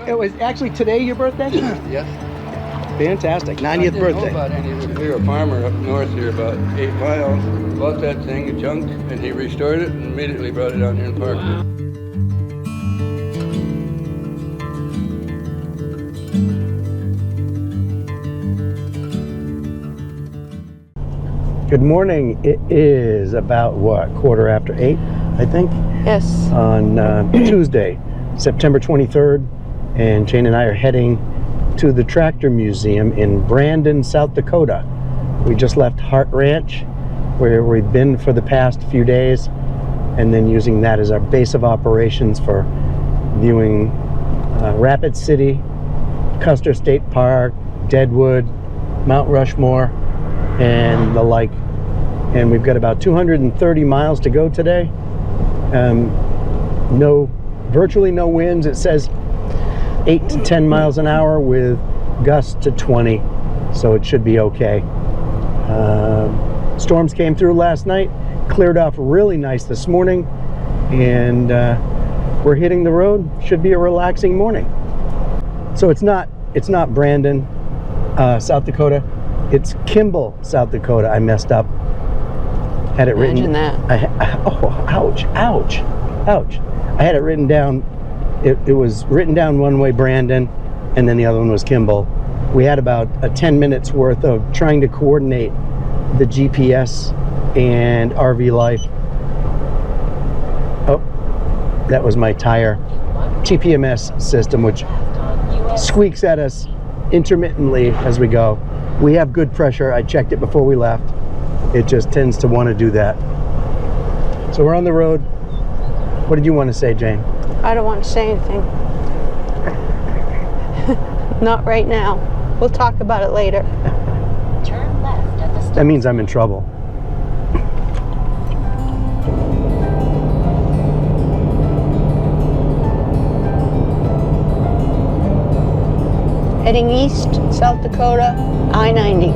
It was actually today your birthday? Yes. Fantastic. 90th birthday. I didn't know about any of it. Here, a farmer up north here about 8 miles bought that thing, junked, and he restored it and immediately brought it down here and parked it. Good morning. It is about what, 8:15, I think? Yes. On Tuesday, September 23rd, and Jane and I are heading to the Tractor Museum in Brandon, South Dakota. We just left Hart Ranch, where we've been for the past few days, and then using that as our base of operations for viewing Rapid City, Custer State Park, Deadwood, Mount Rushmore, and the like. And we've got about 230 miles to go today. Virtually no winds. It says 8 to 10 miles an hour with gusts to 20, so it should be okay. Storms came through last night, cleared off really nice this morning, and we're hitting the road. Should be a relaxing morning. So it's not Brandon, South Dakota. It's Kimball, South Dakota. I messed up. Had it written. Imagine that. Oh, ouch, ouch, ouch. I had it written down. It was written down one way, Brandon, and then the other one was Kimball. We had about 10 minutes worth of trying to coordinate the GPS and RV life. Oh, that was my tire. TPMS system, which squeaks at us intermittently as we go. We have good pressure. I checked it before we left. It just tends to want to do that. So we're on the road. What did you want to say, Jane? I don't want to say anything. Not right now. We'll talk about it later. Turn left at the That means I'm in trouble. Heading east, South Dakota, I-90.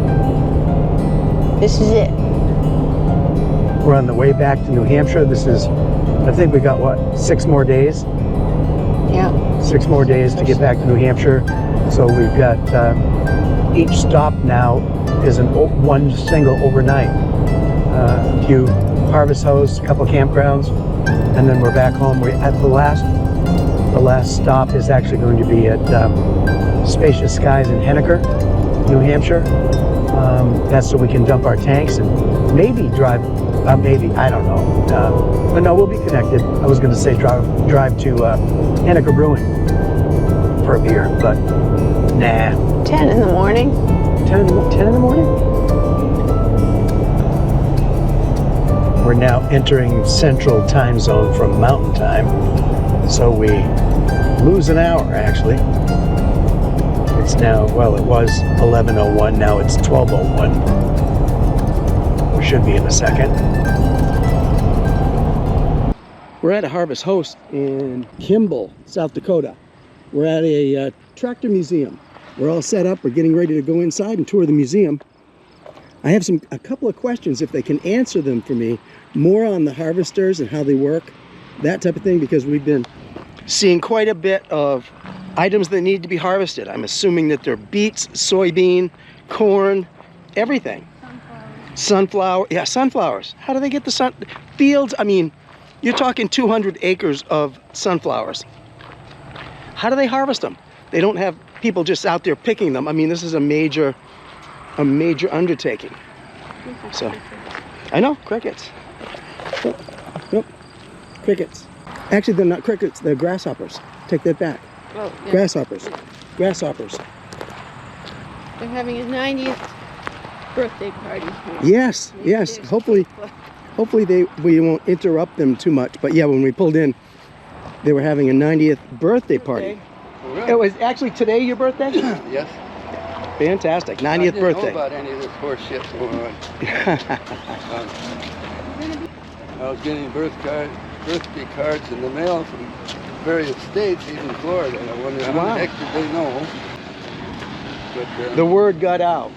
This is it. We're on the way back to New Hampshire. This is, I think we got what, 6 more days? Yeah. 6 more days to get back to New Hampshire. So we've got each stop now is one single overnight. A few harvest hosts, a couple campgrounds, and then we're back home. We're at the last stop is actually going to be at Spacious Skies in Henniker, New Hampshire. That's so we can dump our tanks and maybe drive. Maybe, I don't know. But no, we'll be connected. I was going to say drive to Henniker Brewing for a beer, but nah. 10 in the morning. 10 in the morning? We're now entering Central Time Zone from Mountain Time, so we lose an hour actually. It's now, well, it was 11:01, now it's 12:01. We should be in a second. We're at a harvest host in Kimball, South Dakota. We're at a tractor museum. We're all set up. We're getting ready to go inside and tour the museum. I have a couple of questions, if they can answer them for me, more on the harvesters and how they work, that type of thing, because we've been seeing quite a bit of items that need to be harvested. I'm assuming that they're beets, soybean, corn, everything. Sunflower. Yeah, sunflowers. How do they get the fields? I mean, you're talking 200 acres of sunflowers. How do they harvest them? They don't have people just out there picking them. I mean, this is a major undertaking. So, I know, crickets. Nope, crickets. Actually, they're not crickets, they're grasshoppers. Take that back. Oh, yeah. Grasshoppers. Grasshoppers. They're having his 90th birthday party here. Yes, yes. Hopefully we won't interrupt them too much. But yeah, when we pulled in, they were having a 90th birthday party. Oh, really? It was actually today your birthday? Yes. Fantastic. 90th I didn't birthday. know about any of this horse shit going on. I was getting birthday cards in the mail from various states, even Florida. I wonder how Wow. the heck did they know? But, The word got out.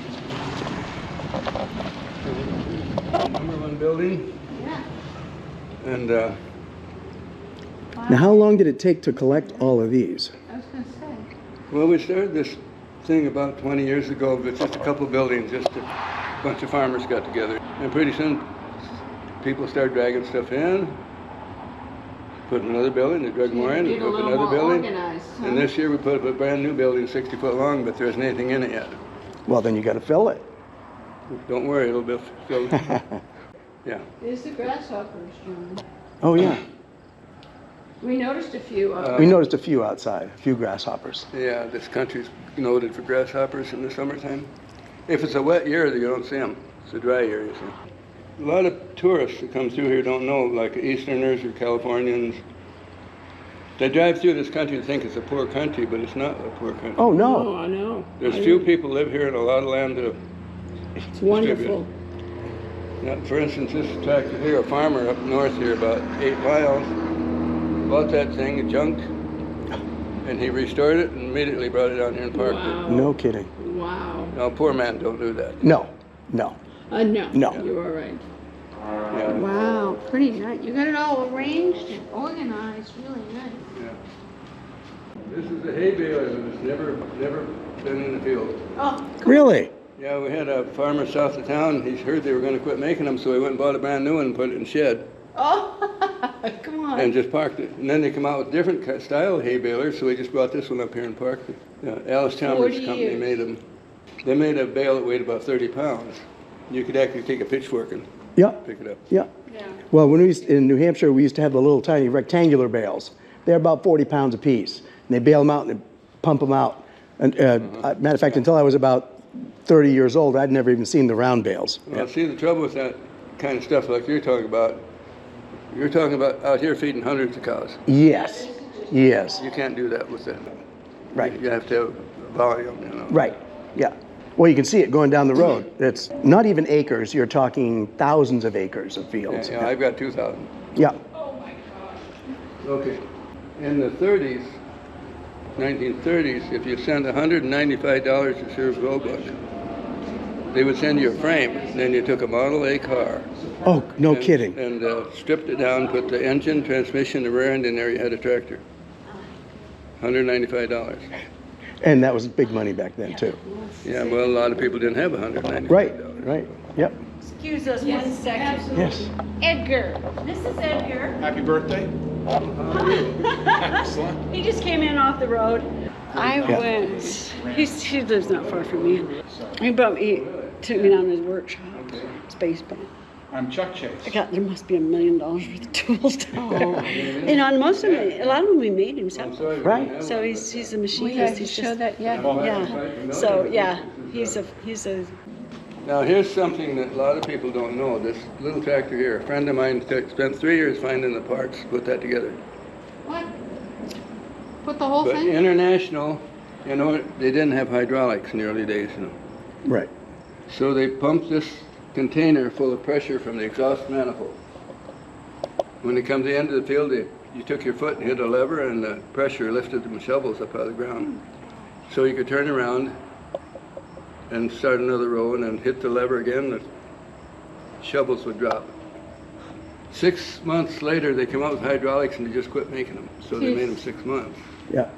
number 1 building. Yeah. And Now, how long did it take to collect all of these? I was going to say. Well, we started this thing about 20 years ago, but just a couple of buildings, just a bunch of farmers got together. And pretty soon, people started dragging stuff in, put another building, they drug more in, Get a put little another more building. organized, huh? And this year we put up a brand new building, 60 foot long, but there isn't anything in it yet. Well, then you got to fill it. Don't worry, it'll be filled. Yeah. There's the grasshoppers, John. Oh, yeah. We noticed a few. We noticed a few outside, a few grasshoppers. Yeah, this country's noted for grasshoppers in the summertime. If it's a wet year, you don't see them. It's a dry year, you see. A lot of tourists that come through here don't know, like Easterners or Californians. They drive through this country and think it's a poor country, but it's not a poor country. Oh, no. I know. There's few people live here and a lot of land to It's wonderful. Now, for instance, this tractor here, a farmer up north here, about 8 miles, bought that thing, junk, and he restored it and immediately brought it down here and parked it. No kidding. Wow. Now, a poor man don't do that. No, no. No. No. You are right. Yeah. Wow, pretty nice. You got it all arranged and organized, really nice. Yeah. This is a hay baler that's never been in the field. Oh, Really? Yeah, we had a farmer south of town. He heard they were going to quit making them, so he went and bought a brand new one and put it in the shed oh, come on. and just parked it. And then they come out with different style of hay balers, so we just brought this one up here and parked it. Yeah, Alice Chalmers 40 company years. made them. They made a bale that weighed about 30 pounds. You could actually take a pitchfork and Yeah, pick it up. yeah. Yeah. Well, when we used, in New Hampshire, we used to have the little tiny rectangular bales. They're about 40 pounds apiece. And they bale them out and they pump them out. And matter of fact, until I was about 30 years old, I'd never even seen the round bales. Well, see, the trouble with that kind of stuff like you're talking about out here feeding hundreds of cows. Yes, yes, You can't do that with that. right, You have to have volume, you know. right, yeah. Well, you can see it going down the road. It's not even acres, you're talking thousands of acres of fields. Yeah, I've got 2,000. Yeah, Okay. In the 30s, 1930s, if you sent $195 to serve Roebuck, they would send you a frame. Then you took a Model A car. oh, no and- kidding. And stripped it down, put the engine, transmission, the rear end in there, you had a tractor. $195. And that was big money back then, too. Yeah, well, a lot of people didn't have $195. Right, right, yep, Excuse us one second. yes. Edgar, this is Edgar. Happy birthday. Excellent. He just came in off the road. I Yeah. went, he lives not far from me. He took me down to his workshop, space bar. I'm Chuck Chase. There must be $1 million worth of tools down there. And on most of them, a lot of them he made himself. Right. So he's a We machinist. had to He's show just, that, yeah. yeah. So yeah, he's a Now, here's something that a lot of people don't know. This little tractor here, a friend of mine spent 3 years finding the parts to put that together. What? Put the whole But thing? International, you know, they didn't have hydraulics in the early days, you know. Right. So they pumped this container full of pressure from the exhaust manifold. When it comes to the end of the field, you took your foot and hit a lever, and the pressure lifted the shovels up out of the ground. So you could turn around and start another row and then hit the lever again, the shovels would drop. 6 months later, they came out with hydraulics and they just quit making them. So they made them 6 months. Yeah.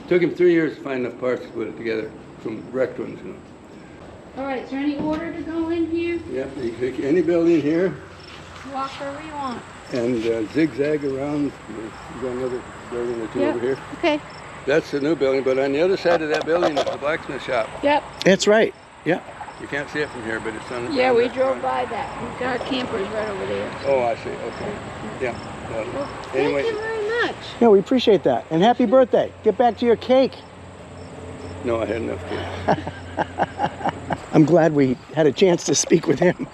Took him 3 years to find enough parts to put it together from wrecked ones, you know. All right, is there any order to go in here? Yeah, you can pick any building here Walk wherever you want. and zigzag around. You got another building or two Yep. over here. Okay. That's the new building, but on the other side of that building is the blacksmith shop. Yep. That's right, yeah. You can't see it from here, but it's on the Yeah, on we that drove front. by that. We've got our campers right over there. Oh, I see. Okay. Yeah. Well, Anyway, thank you very much. Yeah, we appreciate that. And happy birthday. Get back to your cake. no, I had enough to. I'm glad we had a chance to speak with him.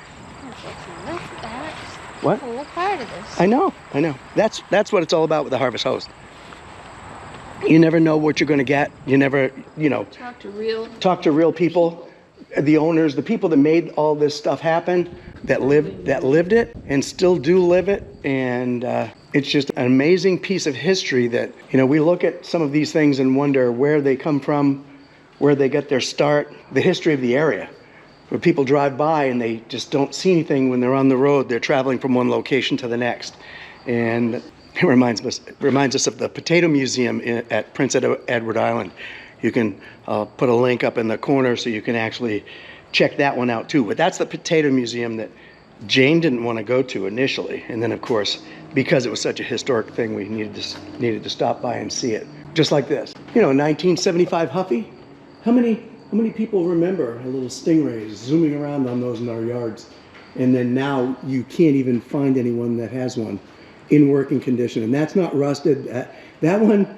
What? What part of this? I know. That's what it's all about with the Harvest Host. You never know what you're going to get. You never, Talk to real. talk to real people, the owners, the people that made all this stuff happen, that lived it and still do live it. And it's just an amazing piece of history that, we look at some of these things and wonder where they come from, where they get their start, the history of the area. Where people drive by and they just don't see anything when they're on the road. They're traveling from one location to the next. And it reminds us of the Potato Museum at Prince Edward Island. You can put a link up in the corner so you can actually check that one out too. But that's the potato museum that Jane didn't want to go to initially. And then of course, because it was such a historic thing, we needed to stop by and see it. Just like this. You know, 1975 Huffy. How many people remember a little stingray zooming around on those in our yards? And then now you can't even find anyone that has one in working condition. And that's not rusted. That one,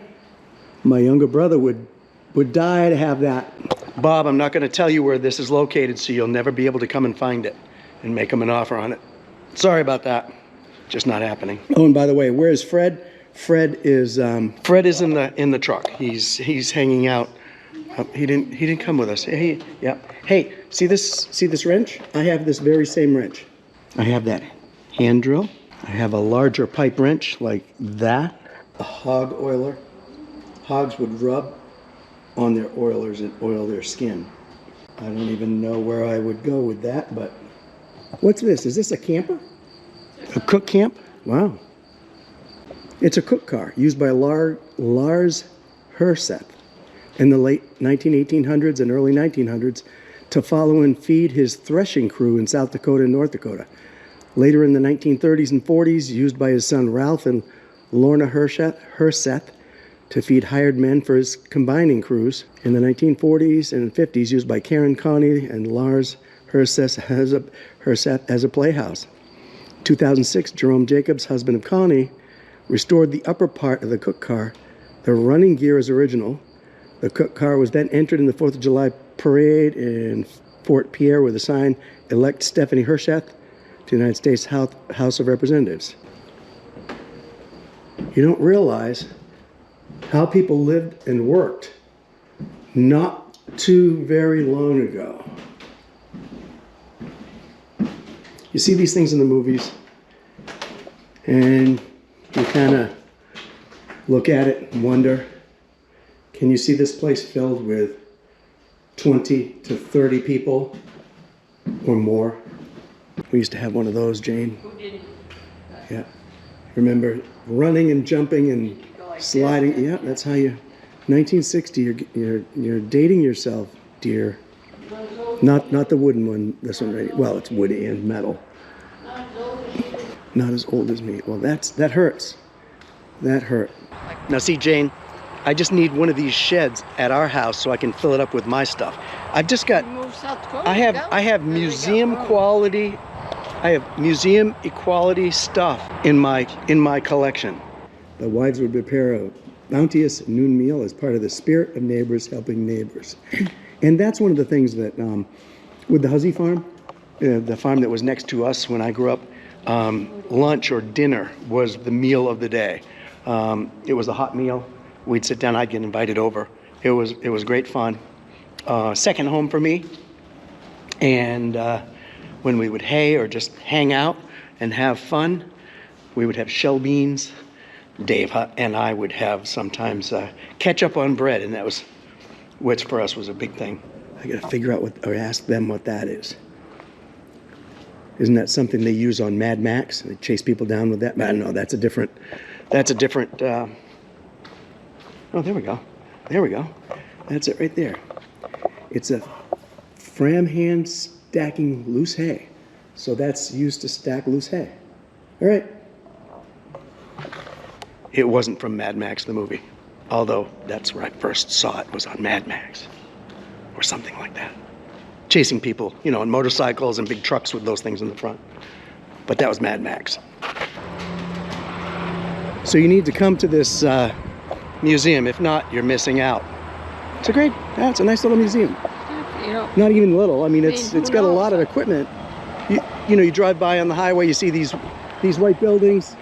my younger brother would die to have that. Bob, I'm not going to tell you where this is located, so you'll never be able to come and find it and make him an offer on it. Sorry about that. Just not happening. Oh, and by the way, where's Fred? Fred is in the truck. He's hanging out. He didn't come with us. Hey, yeah. Hey, see this wrench? I have this very same wrench. I have that hand drill. I have a larger pipe wrench like that. A hog oiler. Hogs would rub on their oilers and oil their skin. I don't even know where I would go with that, but what's this? Is this a camper? A cook camp? Wow. It's a cook car used by Lars Herseth in the late 1800s and early 1900s to follow and feed his threshing crew in South Dakota and North Dakota. Later in the 1930s and 40s, used by his son Ralph and Lorna Herseth to feed hired men for his combining crews. In the 1940s and 50s, used by Karen Connie and Lars Herseth as a playhouse. 2006, Jerome Jacobs, husband of Connie, restored the upper part of the cook car. The running gear is original. The cook car was then entered in the 4th of July parade in Fort Pierre with a sign, "Elect Stephanie Herseth to the United States House of Representatives." You don't realize how people lived and worked not too very long ago. You see these things in the movies, and you kind of look at it and wonder, can you see this place filled with 20 to 30 people or more? We used to have one of those, Jane. Who didn't? Yeah. Remember running and jumping and sliding? Yeah, that's how you. 1960. You're dating yourself, dear. Not the wooden one. This one, right? Well, it's wood and metal. Not as old as me. Well, that hurts. That hurt. Now, see, Jane, I just need one of these sheds at our house so I can fill it up with my stuff. I've just got. Move South Dakota. I have museum quality. I have museum equality stuff in my collection. The wives would prepare a bounteous noon meal as part of the spirit of neighbors helping neighbors. And that's one of the things that, with the Huzzy farm, the farm that was next to us when I grew up, lunch or dinner was the meal of the day. It was a hot meal. We'd sit down, I'd get invited over. It was great fun. Second home for me. And when we would hay or just hang out and have fun, we would have shell beans. Dave and I would have sometimes ketchup on bread, and that was, which for us was a big thing. I gotta figure out or ask them what that is. Isn't that something they use on Mad Max? They chase people down with that? But I don't know, that's a different, oh, there we go. There we go. That's it right there. It's a fram hand stacking loose hay. So that's used to stack loose hay. All right. It wasn't from Mad Max, the movie. Although that's where I first saw it, was on Mad Max. Or something like that. Chasing people, you know, on motorcycles and big trucks with those things in the front. But that was Mad Max. So you need to come to this museum. If not, you're missing out. It's a nice little museum. You know, Not even little. I mean, it's got a lot of equipment. You know, you drive by on the highway, you see these white buildings.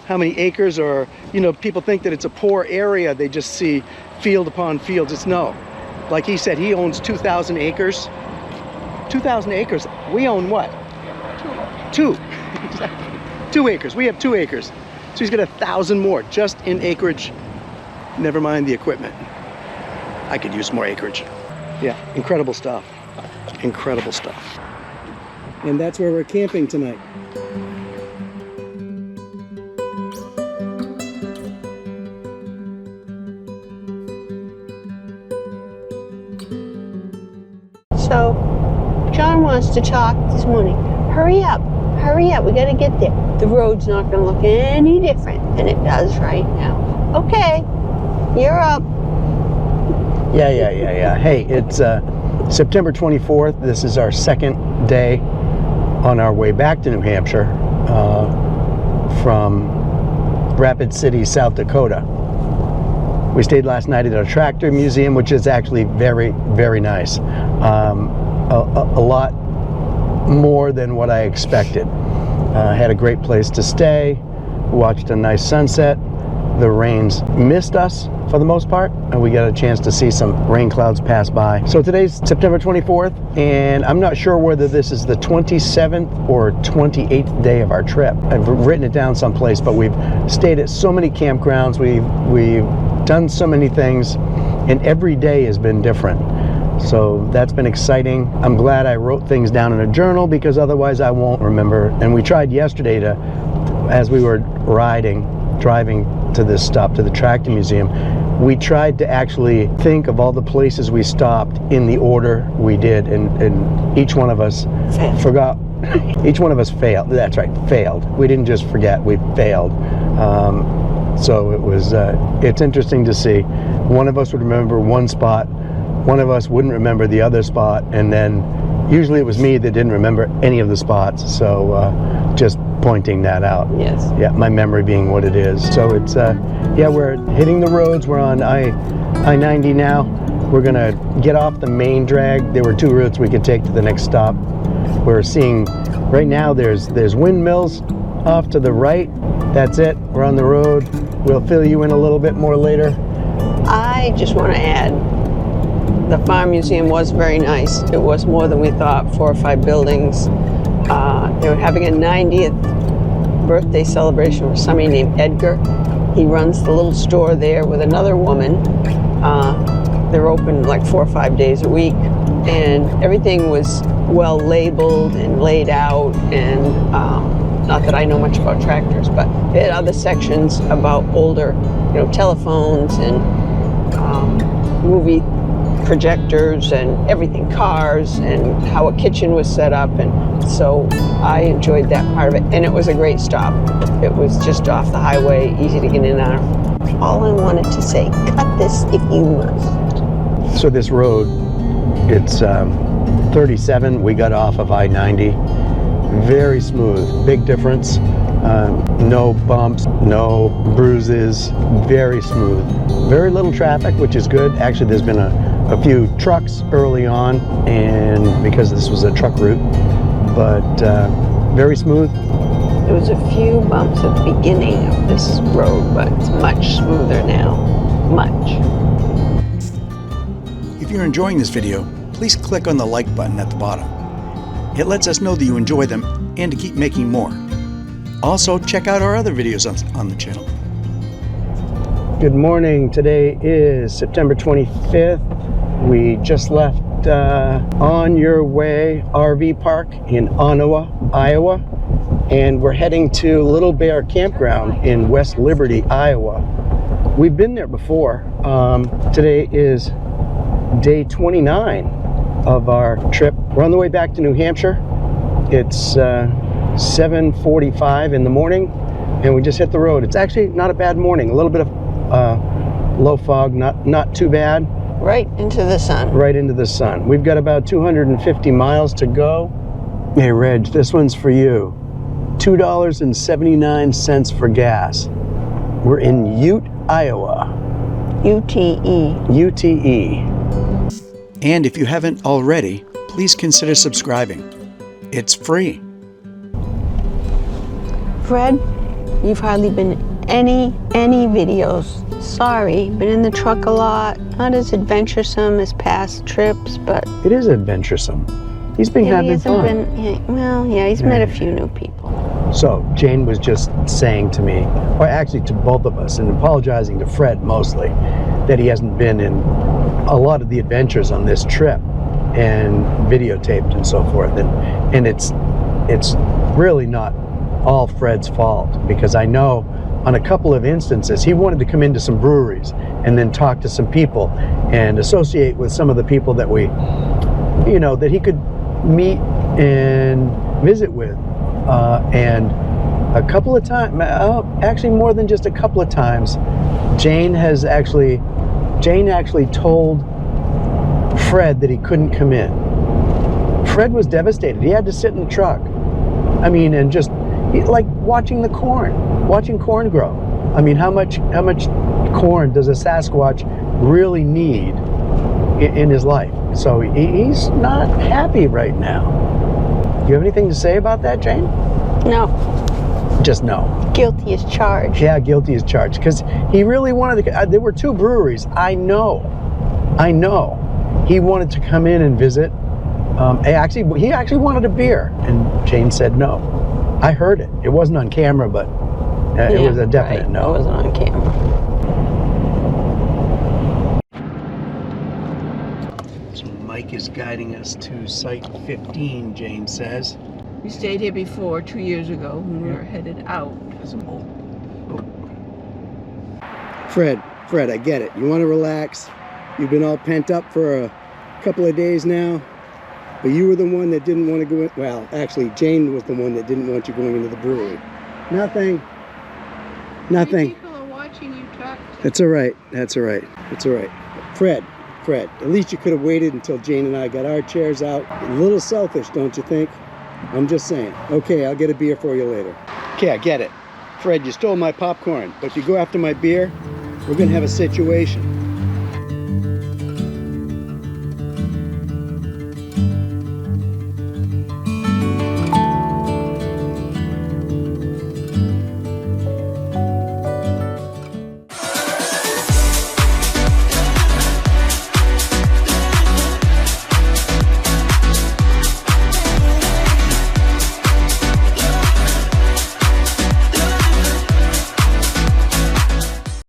How many acres? Or, you know, people think that it's a poor area. They just see field upon fields. It's no. Like he said, he owns 2,000 acres. 2,000 acres. We own what? Two. 2 acres. We have 2 acres. So he's got 1,000 more just in acreage. Never mind the equipment. I could use more acreage. Yeah, incredible stuff. Incredible stuff. And that's where we're camping tonight. So, John wants to talk this morning. Hurry up, we gotta get there. The road's not gonna look any different than it does right now. Okay, you're up. Yeah. Hey, it's September 24th. This is our second day on our way back to New Hampshire from Rapid City, South Dakota. We stayed last night at a tractor museum, which is actually very, very nice. A lot more than what I expected. Had a great place to stay, watched a nice sunset. The rains missed us for the most part, and we got a chance to see some rain clouds pass by. So today's September 24th, and I'm not sure whether this is the 27th or 28th day of our trip. I've written it down someplace, but we've stayed at so many campgrounds, we've done so many things, and every day has been different. So that's been exciting. I'm glad I wrote things down in a journal, because otherwise I won't remember. And we tried yesterday to, as we were driving to this stop, to the tractor museum, we tried to actually think of all the places we stopped in the order we did, and each one of us forgot. Each one of us failed. That's right, failed. We didn't just forget, we failed. So it was, it's interesting to see. One of us would remember one spot, one of us wouldn't remember the other spot, and then usually it was me that didn't remember any of the spots. So just pointing that out. Yes. Yeah, my memory being what it is. So it's, yeah, we're hitting the roads. We're on I-90 now. We're gonna get off the main drag. There were two routes we could take to the next stop. We're seeing, right now there's windmills off to the right. That's it, we're on the road. We'll fill you in a little bit more later. I just want to add, the farm museum was very nice. It was more than we thought, 4 or 5 buildings. They were having a 90th birthday celebration for somebody named Edgar. He runs the little store there with another woman. They're open like 4 or 5 days a week, and everything was well labeled and laid out, and not that I know much about tractors, but they had other sections about older, telephones and movie projectors and everything, cars, and how a kitchen was set up. And so I enjoyed that part of it, and it was a great stop. It was just off the highway, easy to get in and out. All I wanted to say, cut this if you must. So this road, it's 37. We got off of I-90. Very smooth, big difference. No bumps, no bruises, very smooth. Very little traffic, which is good. Actually, there's been a few trucks early on, and because this was a truck route, but very smooth. There was a few bumps at the beginning of this road, but it's much smoother now, much. If you're enjoying this video, please click on the like button at the bottom. It lets us know that you enjoy them and to keep making more. Also, check out our other videos on the channel. Good morning. Today is September 25th. We just left On Your Way RV Park in Onawa, Iowa, and we're heading to Little Bear Campground in West Liberty, Iowa. We've been there before. Today is day 29 of our trip. We're on the way back to New Hampshire. It's 7:45 in the morning, and we just hit the road. It's actually not a bad morning. A little bit of low fog, not too bad. Right into the sun. Right into the sun. We've got about 250 miles to go. Hey, Reg, this one's for you. $2.79 for gas. We're in Ute, Iowa. UTE. UTE. And if you haven't already, please consider subscribing. It's free. Fred, you've hardly been in any videos. Sorry, been in the truck a lot. Not as adventuresome as past trips, but It is adventuresome. He's been having fun. He's met a few new people. So Jane was just saying to me, or actually to both of us, and apologizing to Fred mostly, that he hasn't been in a lot of the adventures on this trip and videotaped and so forth. And it's really not all Fred's fault, because I know on a couple of instances he wanted to come into some breweries and then talk to some people and associate with some of the people that we you know, that he could meet and visit with. And a couple of times, actually more than just a couple of times, Jane actually told Fred that he couldn't come in. Fred was devastated. He had to sit in the truck. I mean, and just like watching corn grow. I mean, how much corn does a Sasquatch really need in his life? So he's not happy right now. Do you have anything to say about that, Jane? No. Just no. Guilty as charged. Yeah, guilty as charged. Because he really wanted to. There were 2 breweries. I know. He wanted to come in and visit. He actually wanted a beer, and Jane said no. I heard it. It wasn't on camera, but it was a definite right. no. It wasn't on camera. So Mike is guiding us to Site 15, Jane says. We stayed here before 2 years ago when we were headed out. Fred, I get it. You want to relax. You've been all pent up for a couple of days now. But you were the one that didn't want to go in. Well, actually, Jane was the one that didn't want you going into the brewery. Nothing. People are watching you talk. That's all right. Fred, at least you could have waited until Jane and I got our chairs out. A little selfish, don't you think? I'm just saying. Okay, I'll get a beer for you later. Okay, I get it. Fred, you stole my popcorn, but if you go after my beer, we're going to have a situation.